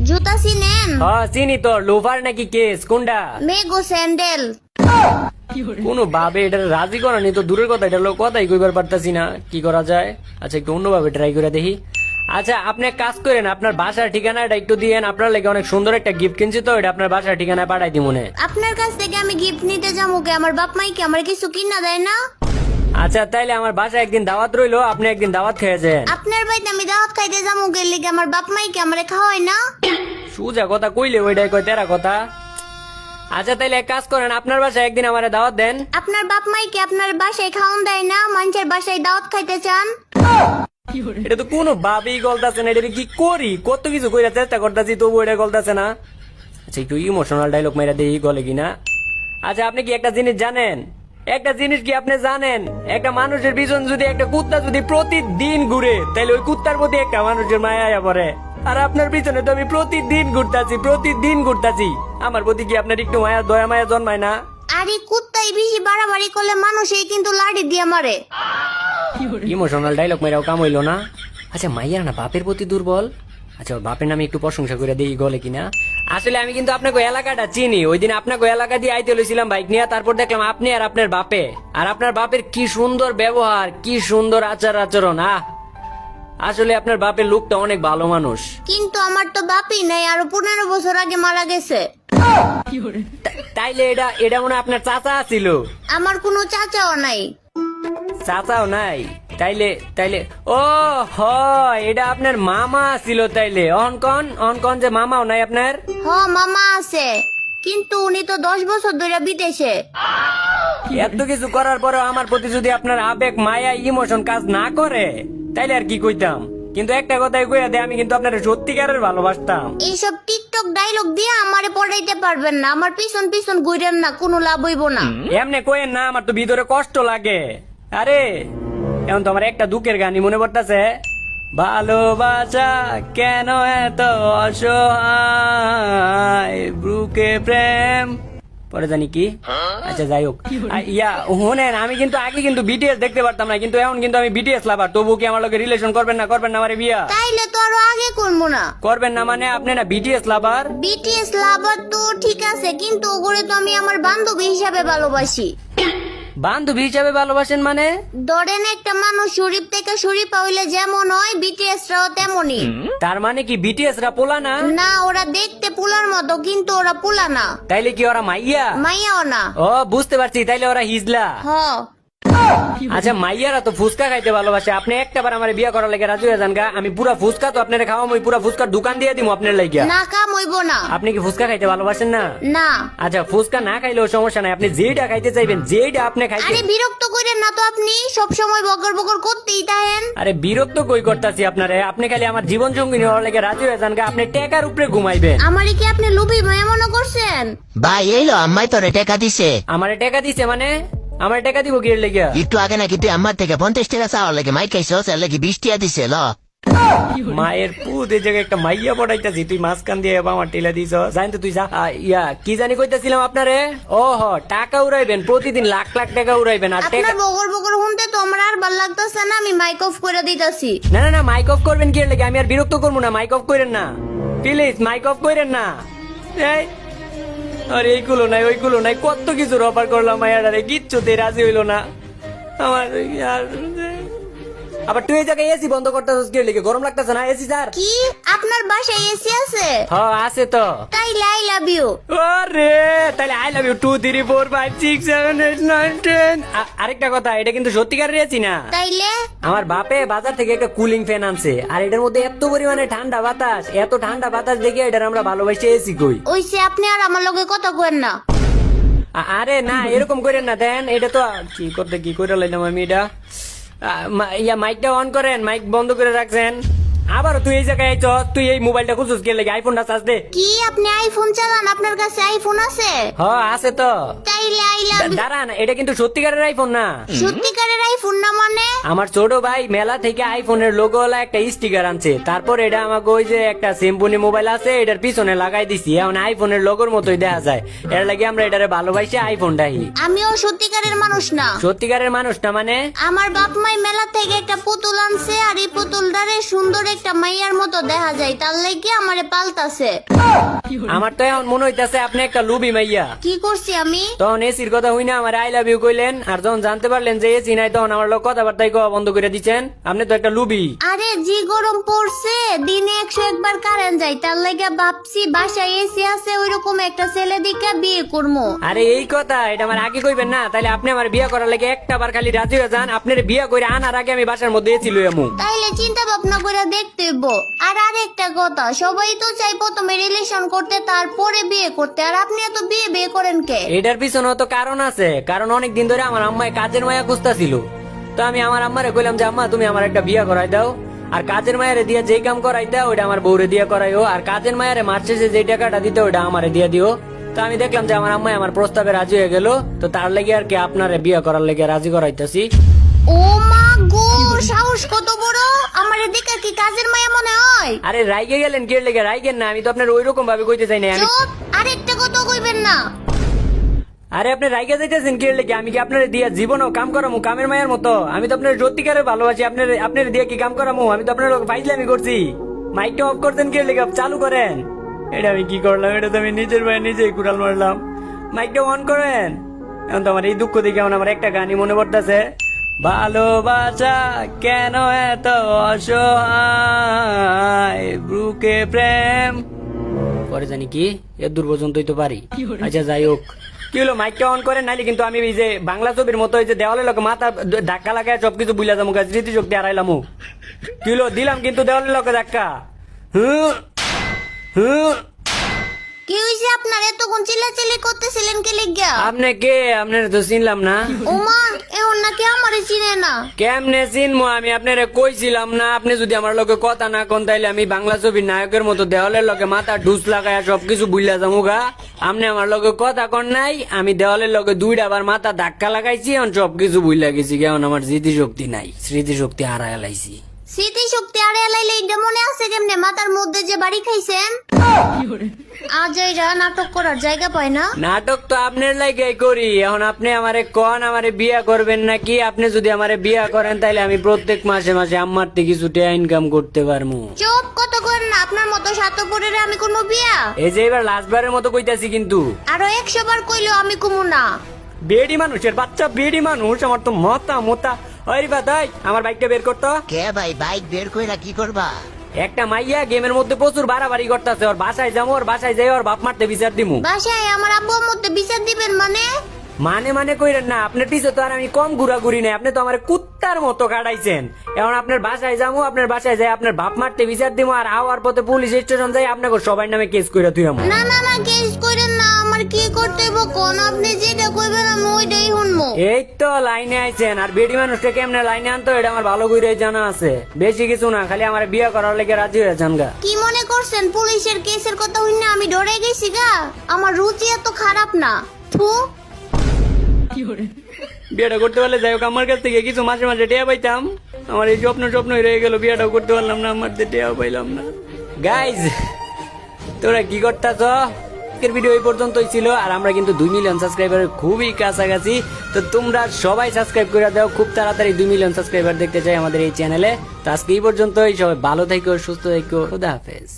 জুতা চিনেন? চিনি তো। লোফার নাকি কেস কোনটা? মেগো স্যান্ডেল। কোন ভাবে এটা রাজি করানি তো দূরের কথা, এটা লোক কথাই কইবার পারতাছি না। কি করা যায়? আচ্ছা একটু অন্যভাবে ট্রাই করে দেখি। আচ্ছা আপনি এক কাজ করেন, আপনার বাসার ঠিকানাটা একটু দিয়েন। আপনার লাগে অনেক সুন্দর একটা গিফট কিনছি তো, এটা আপনার বাসার ঠিকানায় পাঠাই দি মনে। আপনার কাছ থেকে আমি গিফট নিতে যাবো কে? আমার বাপ মাই কি আমার কিছু কিনা দেয় না? আচ্ছা তাইলে আমার বাসায় একদিন দাওয়াত রইলো, আপনি একদিন দাওয়াত খেয়েছেন। আপনার বাড়িতে আমি দাওয়াত খাইতে যাবো কে লিগে? আমার বাপ মাই কি আমারে খাওয়ায় না? সুজা কথা কইলে ওইটাই কয় তেরা কথা। আচ্ছা তাইলে এক কাজ করেন, আপনার বাসায় একদিন আমারে দাওয়াত দেন। আপনার বাপ মাই কি আপনার বাসায় খাওয়ান দেয় না? মানুষের বাসায় দাওয়াত খাইতে চান? এটা তো কোনো ভাবেই গলতাছে না। এটা কি করি, কত কিছু কইরা চেষ্টা করতেছি তবু এটা গলতাছে না। আচ্ছা একটু ইমোশনাল ডায়লগ মেরা দেই গলে কিনা। আচ্ছা আপনি কি একটা জিনিস জানেন? একটা জিনিস কি আপনি জানেন? একটা মানুষের পিছন যদি একটা কুত্তা যদি প্রতিদিন ঘুরে, তাহলে ওই কুত্তার প্রতি একটা মানুষের মায়া আয়া পড়ে। আর আপনার পিছনে তো আমি প্রতিদিন ঘুরতাছি। আমার প্রতি কি আপনার একটু মায়া দয়া মায়া জন্মায় না? আরে কুত্তাই বেশি বাড়াবাড়ি করলে মানুষই কিন্তু লাড়ি দিয়ে মারে। ইমোশনাল ডায়লগ মেরাও কাম হইলো না। আচ্ছা মাইয়ার না বাপের প্রতি দুর্বল। আচ্ছা ওর বাপের নামে একটু প্রশংসা করে দেই গলে কিনা। আসলে আমি কিন্তু আপনাকে এলাকাটা চিনি। ওই দিন আপনাকে এলাকা দিয়ে আইতে লইছিলাম বাইক নিয়ে, তারপর দেখলাম আপনি আর আপনার বাপে। আর আপনার বাপের কি সুন্দর ব্যবহার, কি সুন্দর আচার আচরণ। আসলে আপনার বাপের লোকটা অনেক ভালো মানুষ। কিন্তু আমার তো বাপই নাই, আরো 15 বছর আগে মারা গেছে। তাইলে এটা মনে হয় আপনার চাচা ছিল? আমার কোনো চাচাও নাই। চাচাও নাই? তাইলে ও হয় এটা আপনার মামা ছিল। তাইলে অনকন যে মামাও নাই আপনার? মামা আছে, কিন্তু উনি তো 10 বছর ধরে বিদেশে। এত কিছু করার পরেও আমার প্রতি যদি আপনার আবেগ মায়া ইমোশন কাজ না করে, তাইলে আর কি কইতাম। কিন্তু একটা কথাই কইয়া দে, আমি কিন্তু আপনার সত্যিকারের ভালোবাসতাম। এইসব টিকটক ডায়লগ দিয়ে আমারে পড়াইতে পারবেন না। আমার পিছন পিছন ঘুরেন না, কোনো লাভ হইব না। এমনি কইেন না, আমার তো ভিতরে কষ্ট লাগে। আরে এখন তো আমার একটা দুঃখের গানই মনে পড়তেছে। ভালোবাসা কেন এত অসহায়, বুকে প্রেম পরে জানি কি। আচ্ছা যাই হোক, হোনেন আমি কিন্তু আগে কিন্তু বিটিএস দেখতে পারতাম না, কিন্তু এখন কিন্তু আমি বিটিএস লাভার। তবু কি আমার লগে রিলেশন করবেন না আমারে বিয়া? তাইলে তো আরো আগে করবো না। করবেন না মানে আপনি না বিটিএস লাভার? বিটিএস লাভার তো ঠিক আছে, কিন্তু ওগুলো তো আমি আমার বান্ধবী হিসাবে ভালোবাসি। বান্ধবী হিসাবে ভালোবাসেন মানে? ধরেন একটা মানুষ শরীফ থেকে শরীফা হইলে যেমন হয়, বিটিএস রাও তেমনই। তার মানে কি বিটিএস রা পোলা না? না, ওরা দেখতে পুলার মতো, কিন্তু ওরা পুলা না। তাইলে কি ওরা মাইয়া? মাইয়াও না। ও বুঝতে পারছি, তাইলে ওরা হিজলা। আচ্ছা মাইয়ারা তো ফুচকা খাইতে ভালোবাসে। আপনি একটাবার আমার বিয়ে করার লাগে রাজি হয়ে যান গা। আমি পুরা ফুচকা তো আপনার খাওয়াম, ওই পুরা ফুচকার দোকান দিয়ে দিব আপনার লাগিয়া। না, কাম হইব না। আপনি কি ফুচকা খাইতে ভালোবাসেন না? না। আচ্ছা ফুচকা না খাইলেও সমস্যা নাই, আপনি যেটা খাইতে চাইবেন, যেটা আপনি খাইতে। আরে বিরক্ত করেন না তো, আপনি সব সময় বকর বকর করতেই থাকেন। আরে বিরক্ত কই করতাছি আপনারে? আপনি খালি আমার জীবন সঙ্গী হওয়ার লাগে রাজি হয়ে যান গা। আপনি টেকার উপরে ঘুমাইবেন। আমারে কি আপনি লুবি মায়া মনে করছেন? ভাই এলো আম্মাই তোরে টাকা দিছে। আমারে টাকা দিছে মানে? আমার টাকা দিব কি লেগে? একটু আগে নাকি তুই আমার থেকে 50 টাকা চাওয়ার লাগে মাই খাইছস, এর লাগে 20 টাকা দিছে। ল মায়ের পুত, এই জায়গায় একটা মাইয়া পড়াইতাছি, তুই মাঝখান দিয়ে আমার টেলা দিছ। জানি তো তুই যা। কি জানি কইতাছিলাম আপনারে? টাকা উড়াইবেন, প্রতিদিন লাখ লাখ টাকা উড়াইবেন। আর টাকা আপনার বকর বকর শুনতে তো আমার আর ভালো লাগতেছে না। আমি মাইক অফ করে দিতেছি। না মাইক অফ করবেন কি লেগে? আমি আর বিরক্ত করবো না। মাইক অফ করেন না প্লিজ, মাইক অফ করেন না। আর এইগুলো নাই ওইগুলো নাই, কত কিছু অফার করলাম মায়ারে, কিচ্ছুতে রাজি হইলো না আমার। আবার তুই এই জায়গায় এসি বন্ধ করতেছিস কি লেগে? গরম লাগতেছে না? এসি স্যার কি আপনার বাসায় এসি আছে? আছে তো। তাইলে আই লাভ ইউ। আরে তাহলে আই লাভ ইউ 2 3 4 5 6 7 8 9 10। আরেকটা কথা, এটা কিন্তু সত্যিকারের এসি না। তাইলে আমার বাপে বাজার থেকে একটা কুলিং ফ্যান আনছে, আর এটার মধ্যে এত পরিমাণে ঠান্ডা বাতাস, এত ঠান্ডা বাতাস দেখে এটার আমরা ভালোবাসি এসি কই। ওইসে আপনি আর আমার লগে কথা কইেন না। আরে না এরকম করেন না। দেন এটা তো কি করে লাইলাম আমি এটা। মাইকটা অন করেন, মাইক বন্ধ করে রাখছেন। আবার তুই এই জায়গায় আইছ, তুই এই মোবাইলটা খুঁজছিস কে লেগে? আইফোনটা চার্জ দে। কি আপনি আইফোন চালান? আপনার কাছে আইফোন আছে? আছে তো। তাই চাইলে আই লাভ ইউ। দাঁড়ান, এটা কিন্তু সত্যিকারের আইফোন না। সত্যিকারের আইফোন না মানে? আমার ছোট ভাই মেলা থেকে আইফোনের লোগো ওলা একটা স্টিকার আনছে, তারপর এটা আমাকে ওই যে একটা সিম্পনি মোবাইল আছে এটার পিছনে লাগাই দিছি, এখন আইফোনের লোগোর মতোই দেখা যায়। এর লাগে আমরা এটারে ভালোবাসি আইফোনটাই। আমিও সত্যিকারের মানুষ না। সত্যিকারের মানুষ না মানে? আমার বাপ মাই মেলা থেকে একটা পুতুল আনছে, আর এই পুতুলটারে সুন্দর একটা মাইয়ার মতো দেখা যায়, তার লাগি আমারে পাল্টাছে। আমার তো এখন মনে হইতাছে আপনি একটা লুবি মাইয়া। কি করছি আমি? তখন এসির কথা হই না আমার আই লাভ ইউ কইলেন, আর যখন জানতে পারলেন যে এসি নাই তখন আমার লোক কথাবার্তাই কওয়া বন্ধ করে দিচ্ছেন। আপনি তো একটা লুবি। আরে জি গরম পড়ছে, দিনে 101 বার কারেন্ট যায়, তার লাগি ভাবছি বাসায় এসি আছে ওইরকম একটা ছেলে দিকে বিয়ে করবো। আরে এই কথা এটা আমার আগে কইবেন না, তাহলে আপনি আমার বিয়ে করার লাগে একটা বার খালি রাজি হয়ে যান। আপনার বিয়ে করে আনার আগে আমি বাসার মধ্যে এসি লই আমু। তাইলে চিন্তা ভাবনা করে দেখতে হইব। আর আরেকটা কথা, সবাই তো চাই প্রথমে রিলেশন করতে তারপরে বিয়ে করতে, আর আপনি এত বিয়ে বিয়ে করেন কে? এটার পিছনে তো কারণ আছে, কারণ অনেক দিন ধরে আমার আম্মায় কাজের মায়া খুঁজতাছিল। তো আমি আমার আম্মারে কইলাম যে আম্মা তুমি আমার একটা বিয়ে করাই দাও, আর কাজের মায়ারে দিয়ে যেই কাম করাই দাও ওইটা আমার বউরে দিয়ে করাইও, আর কাজের মায়ারে মাস শেষে যেই টাকাটা দিতে ওইটা আমারে দিয়ে দিও। তো আমি দেখলাম যে আমার আম্মাই আমার প্রস্তাবে রাজি হয়ে গেল, তো তার লেগে আর কি আপনারে বিয়ে করার লেগে রাজি করাইতেছি। ও মা গো, সাহস কত বড়! আমার এদিকে কি কাজের মায়া মনে হয়? আরে রাইগে গেলেন কে লেগে? রাইগেন না, আমি তো আপনার ওইরকম ভাবে কইতে চাই না। আমি চুপ! আরেকটা কথা কইবেন না। আরে আপনি রাইগে যাইতেছেন কে লেগে? আমি কি আপনার দিয়া জীবনও কাম করামু কামের মায়ের মতো? আমি তো আপনার সত্যিকারে ভালোবাসি। আপনার দিয়ে কি কাম করামু? আমি তো আপনার লোক ফাইজলামি করছি। মাইকটা অফ করতেন কে লেগে? চালু করেন। এটা আমি কি করলাম? এটা তো আমি নিজের ভাই নিজেই কুড়াল মারলাম। মাইকটা অন করেন। এখন তো আমার এই দুঃখ দেখে এখন আমার একটা গানই মনে পড়তেছে। ভালোবাসা কেন এত অসহায়, বুকে প্রেম। পরে জানি কি এর দূর পর্যন্তই তো পারি। আচ্ছা যাই হোক, কি হলো? মাইকটা অন করেন, নাইলে কিন্তু আমি এই যে বাংলা ছবির মতো এই যে দেওয়ালে লোক মাথা ধাক্কা লাগায় সবকিছু বুঝলা যাবো, স্মৃতিশক্তি হারাইলাম। কি হলো? দিলাম কিন্তু দেওয়ালে লোকে ধাক্কা। হুম হুম। কি হইছে আপনার? এতক্ষণ চিল্লাচিল্লি করতেছিলেন কে লিগা? আপনি কে? আপনার তো চিনলাম না। ওমা, এখন নাকি আমারে চিনে না? কেমনে চিনবো আমি? আপনারে কইছিলাম না আপনি যদি আমার লোকে কথা না কোন তাইলে আমি বাংলা ছবির নায়কের মতো দেওয়ালের লোকে মাথা ঢুস লাগায় সবকিছু বুঝলা যাবো গা। আপনি আমার লোকে কথা কন নাই, আমি দেওয়ালের লোকে 2টা বার মাথা ধাক্কা লাগাইছি, এখন সবকিছু বুঝলা গেছি। এখন আমার স্মৃতিশক্তি নাই, স্মৃতিশক্তি হারায় লাইছি। স্মৃতিশক্তি আরে লাইলে এটা মনে আছে কেমনে? মাথার মধ্যে যে বাড়ি খাইছেন। আজ এরা নাটক করার জায়গা পায় না। নাটক তো আপনার লাগে করি। এখন আপনি আমারে কন আমারে বিয়া করবেন নাকি? আপনি যদি আমারে বিয়া করেন তাহলে আমি প্রত্যেক মাসে মাসে আমার থেকে কিছু টাকা ইনকাম করতে পারবো। চুপ! কত করেন না, আপনার মতো স্বার্থপরের আমি কোনো বিয়া। এই যে এবার লাস্টবারের মতো কইতাছি কিন্তু। আরো 100 বার কইলেও আমি কমু না। বেডি মানুষের বাচ্চা, বেডি মানুষ। আমার তো মতা মতা। ওই বাদাই আমার বাইকটা বের করতো। কে ভাই বাইক বের কইরা কি করবা? একটা মাইয়া গেমের মধ্যে প্রচুর বাড়াবাড়ি করতেছে। ওর বাসায় যাবো, ওর বাসায় যাই ওর বাপ মারতে বিচার দিমু। বাসায় আমার আব্বুর মধ্যে বিচার দিবেন মানে? মানে কইরেন না, আপনার পিছে তো আর আমি কম ঘুরাঘুরি নাই। আপনি তো আমার কুত্তার মতো কাটাইছেন। এখন আপনার বাসায় যাবো, আপনার বাসায় যাই আপনার বাপ মারতে বিচার দিমু, আর আওয়ার পথে পুলিশ স্টেশন যাই আপনাকে সবাই নামে কেস কইরা তুই আমু। না না না, কেস করেন না। আমার কি করতে হইব কোন? আপনি যেটা কইবেন আমি ওইটাই শুনবো। এই তো লাইনে আইছেন। আর বেডি মানুষটা কেমনে লাইনে আনতো এটা আমার ভালো করে জানা আছে। বেশি কিছু না, খালি আমার বিয়ে করার লেগে রাজি হয়ে যান গা। কি মনে করছেন পুলিশের কেসের কথা হইনা আমি ডরে গেছি গা? আমার রুচি এত খারাপ না। থু! বিয়েটা করতে পারলে যাই হোক, আমার কাছ থেকে কিছু মাসে মাসে টেয়া পাইতাম। আমার এই স্বপ্নই রয়ে গেল, বিয়েটাও করতে পারলাম না, আমার টেয়াও পাইলাম না। গাইজ তোরা কি করতাছ? আজকের ভিডিও এই পর্যন্তই ছিল, আর আমরা কিন্তু 2 মিলিয়ন সাবস্ক্রাইবারের খুবই কাছাকাছি। তো তোমরা সবাই সাবস্ক্রাইব করে দাও, খুব তাড়াতাড়ি 2 মিলিয়ন সাবস্ক্রাইবার দেখতে চাই আমাদের এই চ্যানেলে। তো আজকে এই পর্যন্তই, সবাই ভালো থেকো, সুস্থ থেকো, খুদা হাফেজ।